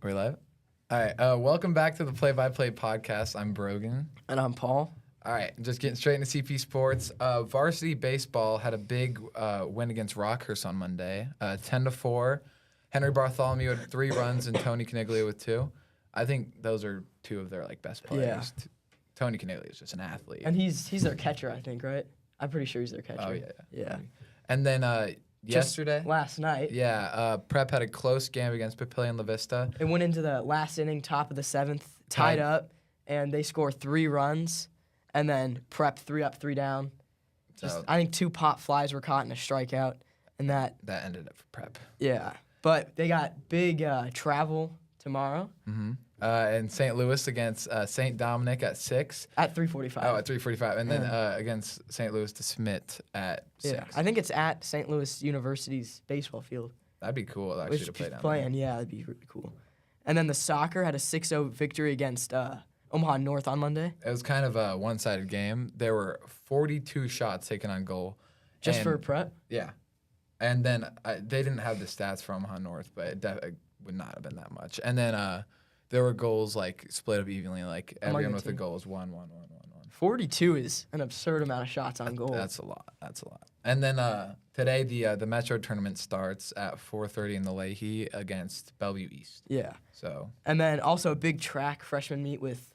We're live? All right. Welcome back to the Play by Play podcast. I'm Brogan. And I'm Paul. All right. Just getting straight into CP Sports. Varsity baseball had a big win against Rockhurst on Monday, 10-4. Henry Bartholomew had 3 runs and Tony Caniglia with 2. I think those are 2 of their best players. Yeah. Tony Caniglia is just an athlete. And he's their catcher, I think, right? I'm pretty sure he's their catcher. Oh, yeah. Yeah. And then yesterday, last night, Prep had a close game against Papillion La Vista. it went into the last inning, top of the 7th, tied up, and they score 3 runs, and then Prep 3 up, 3 down. So I think 2 pop flies were caught in a strikeout, and that ended it for Prep. yeah. But they got big travel tomorrow And St. Louis against St. Dominic at 6. at 3:45. Oh, at 3:45, and then against St. Louis de Smet at 6. Yeah, I think it's at St. Louis University's baseball field. That'd be cool actually Which to play is down playing, yeah, that'd be really cool. And then the soccer had a 6-0 victory against Omaha North on Monday. there. It was kind of a one-sided game. There were 42 shots taken on goal. Just and- for prep? Yeah, and then they didn't have the stats from Omaha North, but it would not have been that much. And then there were goals split up evenly, everyone the with the team. goals 1-1-1-1-1. 42 is an absurd amount of shots on goal. That's a lot. And then today the Metro tournament starts at 4:30 in the Leahy against Bellevue East. Yeah. So And then also a big track freshman meet with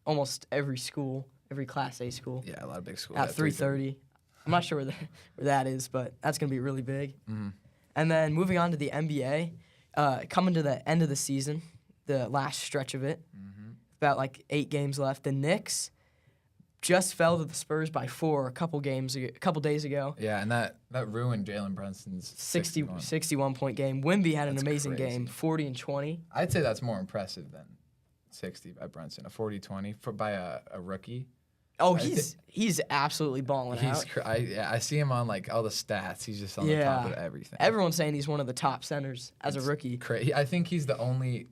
almost every school, every Class A school yeah, a lot of big schools at 3:30. I'm not sure where that is, but that's going to be really big. Mm-hmm. And then moving on to the NBA, coming to the end of the season, the last stretch of it, about 8 games left. The Knicks just fell to the Spurs by 4 a couple days ago. Yeah, and that ruined Jalen Brunson's 61 point game. Wimby had an That's amazing crazy. game, 40 and 20. I'd say that's more impressive than 60 by Brunson. A 40-20 by a rookie. Oh, I he's absolutely balling out. I see him on all the stats. He's just on the top of everything. Everyone's saying he's one of the top centers as a rookie. I think he's the only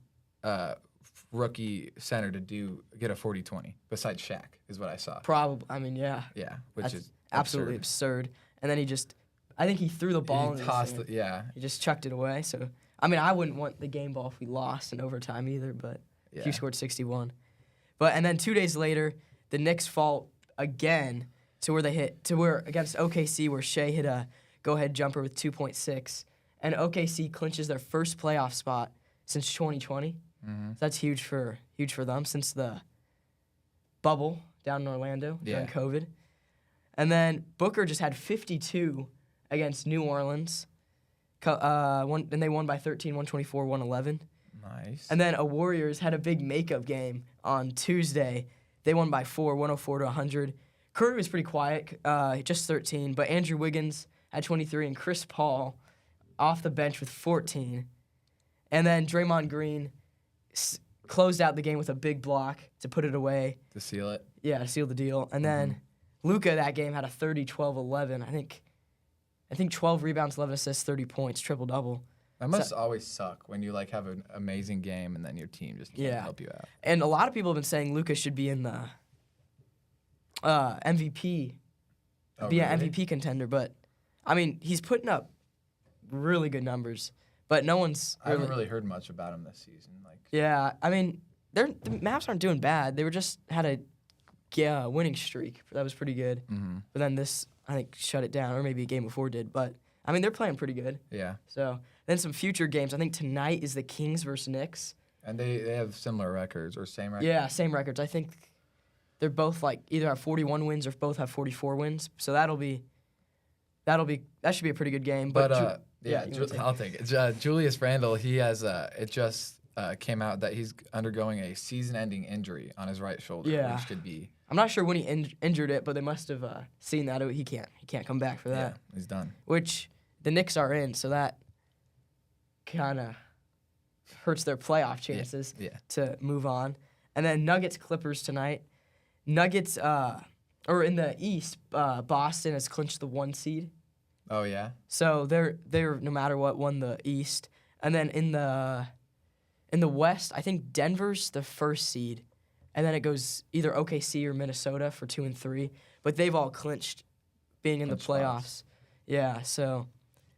rookie center to get a 40-20 besides Shaq, is what I saw. Probably, I mean, yeah. Yeah, which That's is absolutely absurd. And then I think he threw the ball He and tossed it. Yeah, he just chucked it away. So, I mean, I wouldn't want the game ball if we lost in overtime either, but if you scored 61. And then 2 days later, the Knicks fall again to where against OKC, where Shea hit a go-ahead jumper with 2.6, and OKC clinches their first playoff spot since 2020. So that's huge for them since the bubble down in Orlando during COVID. And then Booker just had 52 against New Orleans. And they won by 13, 124, 111. nice. And then Warriors had a big makeup game on Tuesday. They won by 4, 104 to 100. Curry was pretty quiet, just 13, but Andrew Wiggins had 23 and Chris Paul off the bench with 14. And then Draymond Green closed out the game with a big block to put it away. To seal it. Yeah, to seal the deal. And then Luka that game had a 30, 12, 11. I think 12 rebounds, 11 assists, 30 points, triple-double. That must always suck when you have an amazing game and then your team just can't help you out. And a lot of people have been saying Luka should be in the MVP, Really? an MVP contender. But, I mean, he's putting up really good numbers. But no one's I haven't really heard much about him this season. Yeah, I mean, the Mavs aren't doing bad. They were just had a winning streak. That was pretty good. But then this, I think, shut it down. Or maybe a game before did. But, I mean, they're playing pretty good. Yeah. So, then some future games. I think tonight is the Kings versus Knicks. And they have similar records or same records? Yeah, same records. I think they're both either have 41 wins or both have 44 wins. So that should be a pretty good game. But I'll take it. Julius Randle, he has it just came out that he's undergoing a season-ending injury on his right shoulder. Yeah. Which could be. I'm not sure when he injured it, but they must have seen that. He can't come back for that. Yeah, he's done. Which the Knicks are in, so that kind of hurts their playoff chances to move on. And then Nuggets Clippers tonight. Nuggets, or in the East, Boston has clinched the 1 seed. Oh yeah. So they're no matter what won the East. And then in the West, I think Denver's the 1st seed. And then it goes either OKC or Minnesota for 2 and 3. But they've all clinched being in the playoffs. Yeah, so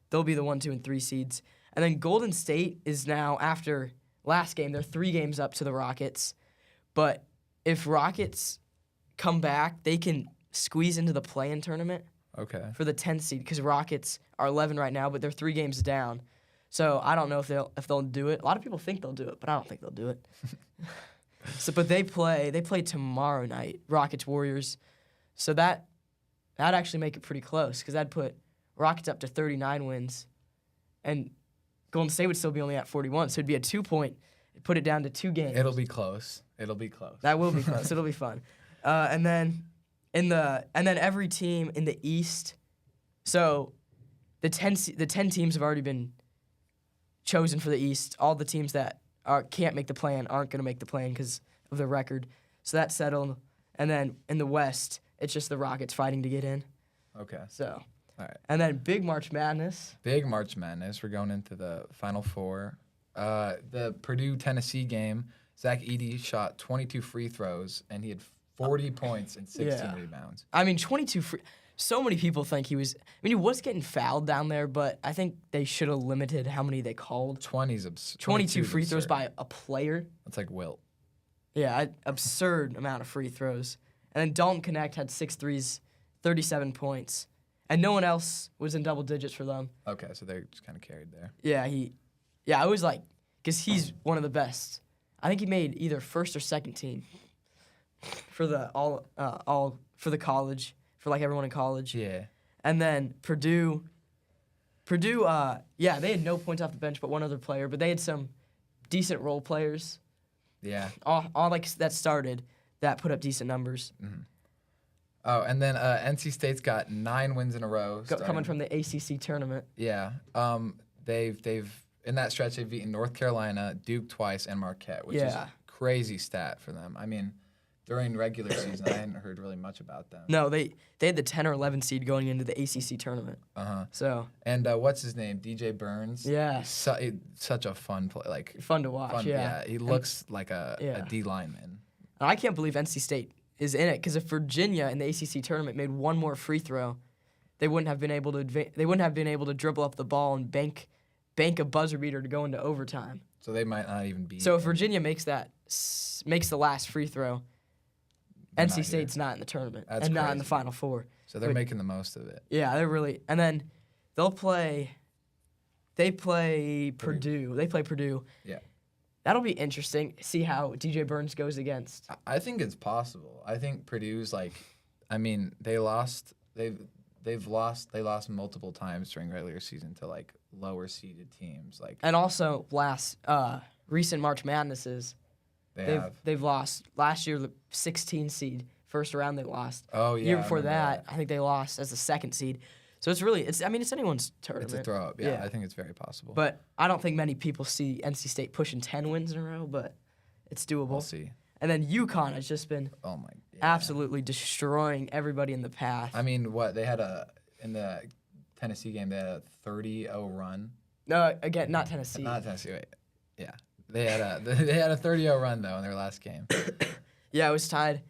they'll be the 1, 2, and 3 seeds. And then Golden State is now, after last game. They're 3 games up to the Rockets. But if Rockets come back, they can squeeze into the play-in tournament Okay. for the 10th seed because Rockets are 11 right now, but they're 3 games down. So I don't know if they'll do it. A lot of people think they'll do it, but I don't think they'll do it. But they play tomorrow night, Rockets Warriors. So that'd actually make it pretty close because that'd put Rockets up to 39 wins, and Golden State would still be only at 41. So it'd be a 2-point, put it down to 2 games. It'll be close. That will be close. It'll be fun. And then every team in the East. So the 10 teams have already been chosen for the East. All the teams that can't make the play-in aren't going to make the play-in because of the record. So that's settled. And then in the West, it's just the Rockets fighting to get in. Okay. So. All right. And then big March Madness. Big March Madness. We're going into the Final Four. The Purdue-Tennessee game, Zach Edey shot 22 free throws, and he had 40 points and 16 rebounds. I mean, 22 free. So many people think he was. I mean, he was getting fouled down there, but I think they should have limited how many they called. 20's absurd. 22 free throws by a player. That's like Wilt. Yeah, absurd amount of free throws. And then Dalton Connect had 6 threes, 37 points. And no one else was in double digits for them. Okay, so they just kind of carried there. Yeah, I was like, because he's one of the best. I think he made either first or second team for the for the college, for like everyone in college. Yeah. And then Purdue, they had no points off the bench but one other player, but they had some decent role players. Yeah. All like that started that put up decent numbers. Mm-hmm. Oh, and then NC State's got 9 wins in a row. Coming from the ACC tournament. Yeah. They've in that stretch they've beaten North Carolina, Duke twice, and Marquette, which is a crazy stat for them. I mean, during regular season, I hadn't heard really much about them. No, they had the 10 or 11 seed going into the ACC tournament. So. And what's his name? DJ Burns. Yeah. Such a fun play. Like fun to watch. Yeah. He looks like a D lineman. I can't believe NC State is in it because if Virginia in the ACC tournament made one more free throw, they wouldn't have been able to dribble up the ball and bank a buzzer beater to go into overtime. So they might not even be. So if Virginia makes the last free throw, NC State's not in the tournament and not in the Final Four. So they're making the most of it. Yeah, they're really. And then they play Purdue. They play Purdue. Yeah. That'll be interesting. See how DJ Burns goes against. I think it's possible. I think Purdue's like, I mean, they lost multiple times during regular season to like lower seeded teams. Like, and also recent March Madnesses. They've lost last year the 16 seed first round they lost. Oh yeah. The year before that, I think they lost as the 2nd seed. So it's anyone's tournament. It's a throw up. Yeah, I think it's very possible. But I don't think many people see NC State pushing 10 wins in a row, but it's doable. We'll see. And then UConn has just been absolutely destroying everybody in the path. I mean, they had in the Tennessee game, they had a 30-0 run. No, again, not Tennessee. Not Tennessee, wait. Yeah. They had a 30-0 run, though, in their last game. Yeah, it was tied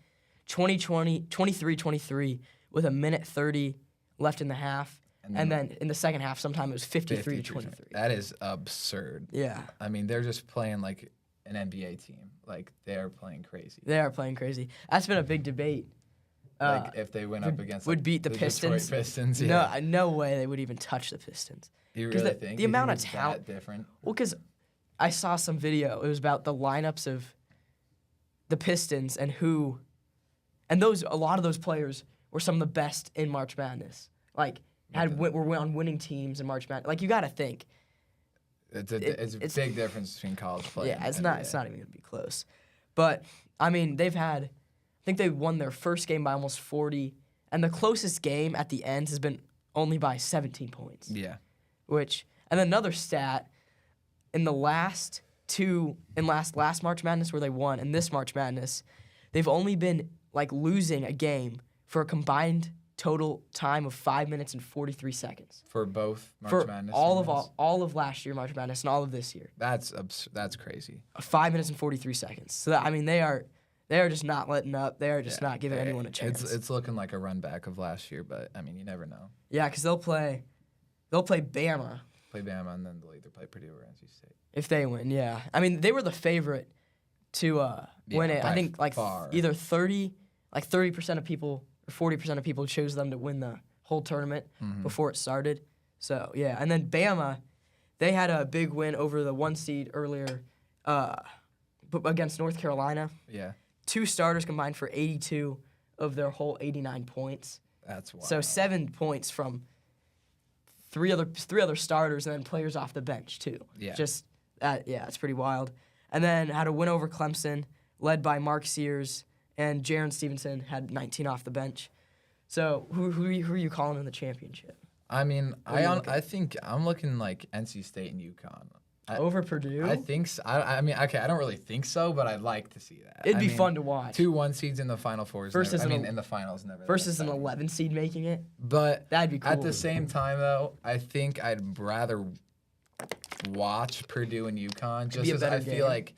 23-23 with a minute 30 left in the half. And then in the second half, sometime it was 53-23. That is absurd. Yeah. I mean, they're just playing like an NBA team. Like, they're playing crazy. They are playing crazy. That's been a big debate. Like, if they went up against... Would beat the Pistons. Detroit Pistons, yeah. No way they would even touch the Pistons. You really think? The amount of talent... that different? Well, because I saw some video. It was about the lineups of the Pistons and who... And a lot of those players were some of the best in March Madness. Like, were on winning teams in March Madness. Like, you got to think. It's a big difference between college play. Yeah, it's not even going to be close. But I mean, I think they won their first game by almost 40, and the closest game at the end has been only by 17 points. Yeah. And another stat in the last March Madness where they won, and this March Madness, they've only been like losing a game for a combined total time of 5 minutes and 43 seconds. For both March Madness? all of last year March Madness and all of this year. That's crazy. 5 minutes and 43 seconds. So I mean, they are just not letting up. They are just not giving anyone a chance. It's looking like a run back of last year, but I mean, you never know. Yeah, because they'll play Bama play Bama, and then they'll either play Purdue or NC State. If they win, yeah. I mean, they were the favorite to win it. I think like either 30% of people or 40% of people chose them to win the whole tournament before it started. So yeah, and then Bama, they had a big win over the 1 seed earlier, against North Carolina. Yeah. 2 starters combined for 82 of their whole 89 points. That's wild. So 7 points from three other starters and then players off the bench too. Yeah. It's pretty wild. And then had a win over Clemson, led by Mark Sears, and Jaron Stevenson had 19 off the bench. So who are you calling in the championship? I mean, I think I'm looking like NC State and UConn. Over Purdue? I think so. I mean, okay, I don't really think so, but I'd like to see that. It'd be fun to watch. 2 1 seeds in the Final Four. In the finals, never. Versus an 11 seed making it. But that'd be cool. At the same time, though, I think I'd rather watch Purdue and UConn just because I feel like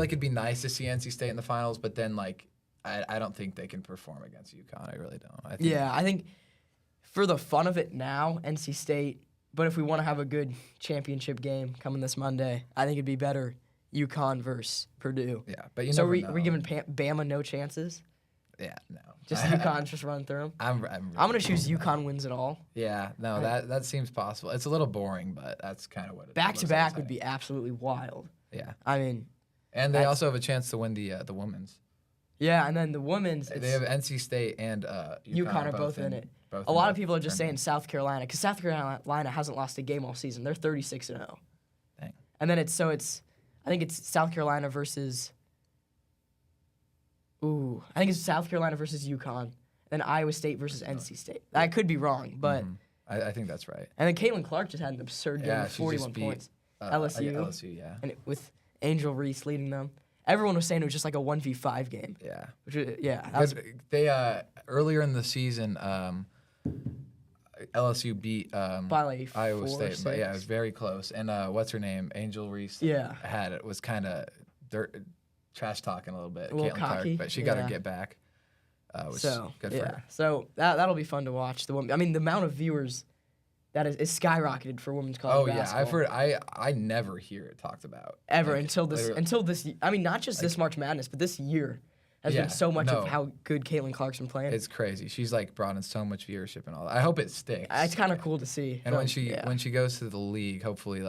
it'd be nice to see NC State in the finals, but then like I don't think they can perform against UConn. I really don't. I think for the fun of it now, NC State. But if we want to have a good championship game coming this Monday, I think it'd be better UConn versus Purdue. Yeah, but so we giving Bama no chances? Yeah, no. Just UConn just run through them? I'm gonna choose UConn wins it all. Yeah, no, that seems possible. It's a little boring, but that's kind of what it is. Back to back would be absolutely wild. Yeah. I mean, and they also have a chance to win the women's. Yeah, and then the women's. They have NC State and UConn are both in it. A lot of people are just saying South Carolina because South Carolina hasn't lost a game all season. They're 36-0. Dang. And then I think it's South Carolina versus. I think it's South Carolina versus UConn, then Iowa State versus NC State. I could be wrong, but I think that's right. And then Caitlin Clark just had an absurd game with 41 points. LSU. LSU, yeah. And with Angel Reese leading them. Everyone was saying it was just like a 1v5 game. Yeah. They earlier in the season, LSU beat by like Iowa 4 State, 6. but yeah, it was very close. And what's her name? Angel Reese. Yeah. Was kind of trash talking a little bit. A little Caitlin cocky. Clark, but she got her get back. Which is good for her. So that'll be fun to watch. The amount of viewers that is skyrocketed for women's college basketball. I've heard. I never hear it talked about ever until this. I mean, not just this March Madness, but this year has been so much of how good Caitlin Clark's been playing. It's crazy. She's like brought in so much viewership and all that. I hope it sticks. It's kind of cool to see. And when she goes to the league, hopefully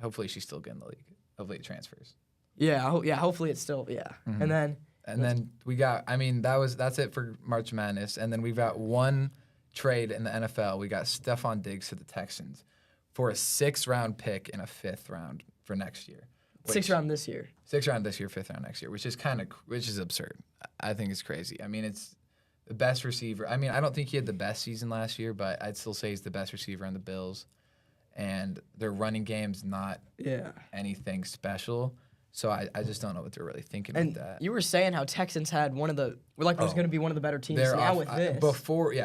hopefully she's still getting the league. Hopefully it transfers. Hopefully it's still And then we got. I mean, that's it for March Madness. And then we've got one trade in the NFL. We got Stephon Diggs to the Texans for a 6th round pick and a 5th round for next year. 6th round this year. 6th round this year, 5th round next year, which is absurd. I think it's crazy. I mean, it's the best receiver. I mean, I don't think he had the best season last year, but I'd still say he's the best receiver on the Bills. And their running game's not anything special. So I just don't know what they're really thinking with that. You were saying how Texans had was going to be one of the better teams now with this.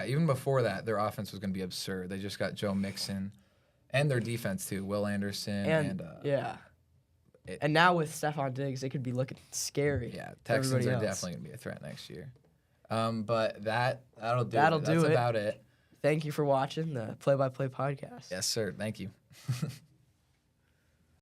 Even before that, their offense was going to be absurd. They just got Joe Mixon, and their defense too, Will Anderson, and now with Stephon Diggs, they could be looking scary. Yeah, Texans are definitely going to be a threat next year. But that'll do it. That's about it. Thank you for watching the Play by Play podcast. Yes, sir. Thank you.